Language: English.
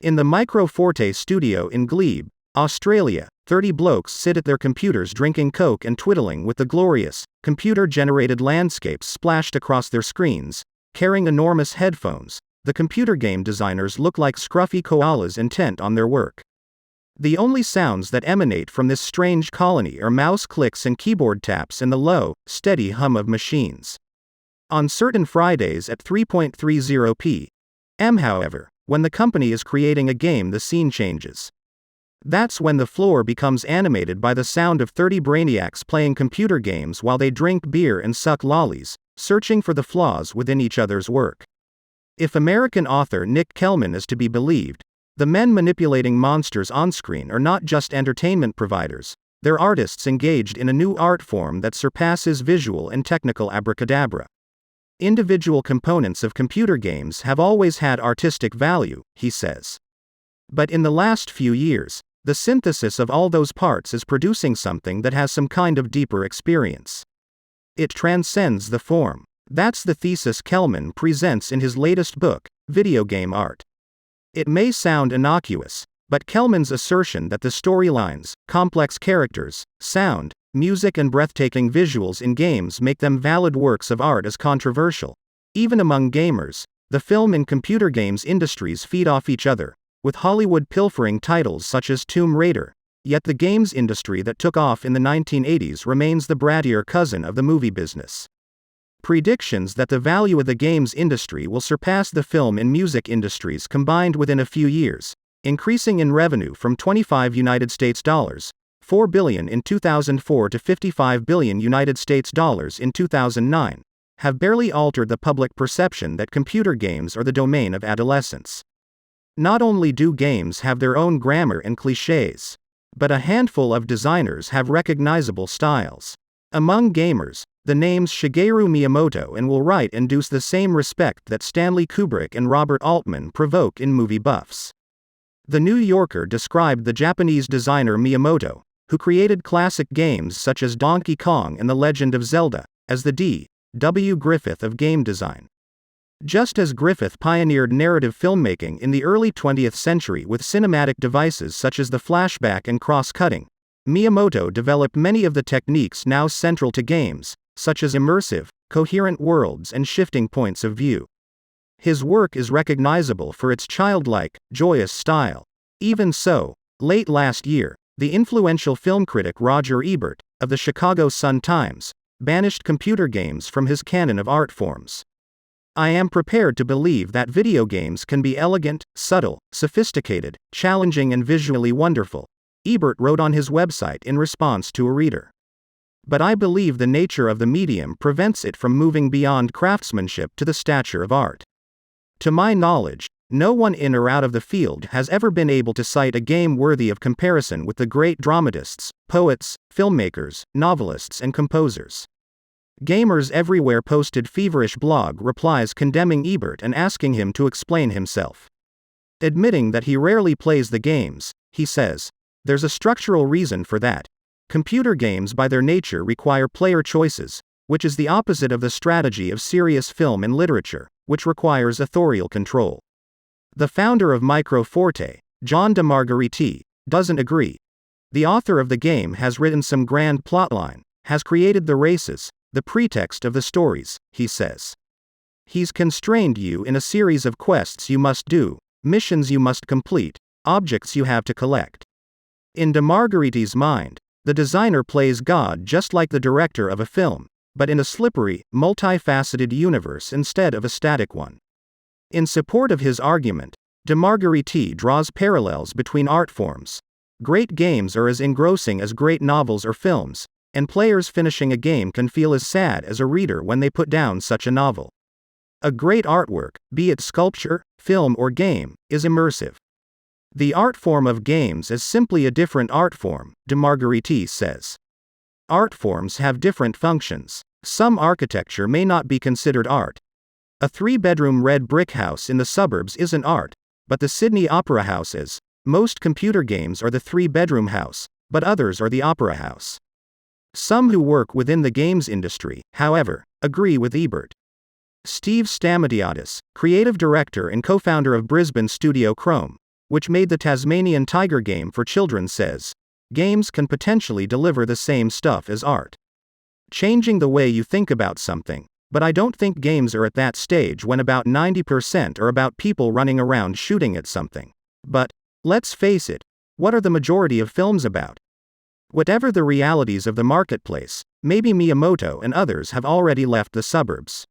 In the Microforte studio in Glebe, Australia, 30 blokes sit at their computers drinking Coke and twiddling with the glorious, computer-generated landscapes splashed across their screens. Carrying enormous headphones, the computer game designers look like scruffy koalas intent on their work. The only sounds that emanate from this strange colony are mouse clicks and keyboard taps and the low, steady hum of machines. On certain Fridays at 3:30 p.m., however, when the company is creating a game, the scene changes. That's when the floor becomes animated by the sound of 30 brainiacs playing computer games while they drink beer and suck lollies, searching for the flaws within each other's work. If American author Nick Kellman is to be believed, the men manipulating monsters on-screen are not just entertainment providers, they're artists engaged in a new art form that surpasses visual and technical abracadabra. Individual components of computer games have always had artistic value, he says. But in the last few years, the synthesis of all those parts is producing something that has some kind of deeper experience. It transcends the form. That's the thesis Kellman presents in his latest book, Video Game Art. It may sound innocuous, but Kellman's assertion that the storylines, complex characters, sound, music and breathtaking visuals in games make them valid works of art is controversial. Even among gamers, the film and computer games industries feed off each other, with Hollywood pilfering titles such as Tomb Raider. Yet the games industry that took off in the 1980s remains the brattier cousin of the movie business. Predictions that the value of the games industry will surpass the film and music industries combined within a few years, increasing in revenue from $25 4 billion in 2004 to $55 billion in 2009, have barely altered the public perception that computer games are the domain of adolescents. Not only do games have their own grammar and cliches, but a handful of designers have recognizable styles. Among gamers, the names Shigeru Miyamoto and Will Wright induce the same respect that Stanley Kubrick and Robert Altman provoke in movie buffs. The New Yorker described the Japanese designer Miyamoto, who created classic games such as Donkey Kong and The Legend of Zelda, as the D.W. Griffith of game design. Just as Griffith pioneered narrative filmmaking in the early 20th century with cinematic devices such as the flashback and cross-cutting, Miyamoto developed many of the techniques now central to games, such as immersive, coherent worlds and shifting points of view. His work is recognizable for its childlike, joyous style. Even so, late last year, the influential film critic Roger Ebert, of the Chicago Sun-Times, banished computer games from his canon of art forms. I am prepared to believe that video games can be elegant, subtle, sophisticated, challenging and visually wonderful, Ebert wrote on his website in response to a reader. But I believe the nature of the medium prevents it from moving beyond craftsmanship to the stature of art. To my knowledge, no one in or out of the field has ever been able to cite a game worthy of comparison with the great dramatists, poets, filmmakers, novelists and composers. Gamers everywhere posted feverish blog replies condemning Ebert and asking him to explain himself. Admitting that he rarely plays the games, he says, "There's a structural reason for that. Computer games by their nature require player choices, which is the opposite of the strategy of serious film and literature, which requires authorial control." The founder of Microforte, John DeMargheriti, doesn't agree. The author of the game has written some grand plotline, has created the races, the pretext of the stories, he says. He's constrained you in a series of quests you must do, missions you must complete, objects you have to collect. In DeMargheriti's mind, the designer plays God just like the director of a film, but in a slippery, multifaceted universe instead of a static one. In support of his argument, DeMargheriti draws parallels between art forms. Great games are as engrossing as great novels or films, and players finishing a game can feel as sad as a reader when they put down such a novel. A great artwork, be it sculpture, film or game, is immersive. The art form of games is simply a different art form, DeMargheriti says. Art forms have different functions. Some architecture may not be considered art. A 3-bedroom red brick house in the suburbs isn't art, but the Sydney Opera House is. Most computer games are the 3-bedroom house, but others are the opera house. Some who work within the games industry, however, agree with Ebert. Steve Stamatiadis, creative director and co-founder of Brisbane studio Chrome, which made the Tasmanian tiger game for children, says, games can potentially deliver the same stuff as art. Changing the way you think about something. But I don't think games are at that stage when about 90% are about people running around shooting at something. But, let's face it, what are the majority of films about? Whatever the realities of the marketplace, maybe Miyamoto and others have already left the suburbs.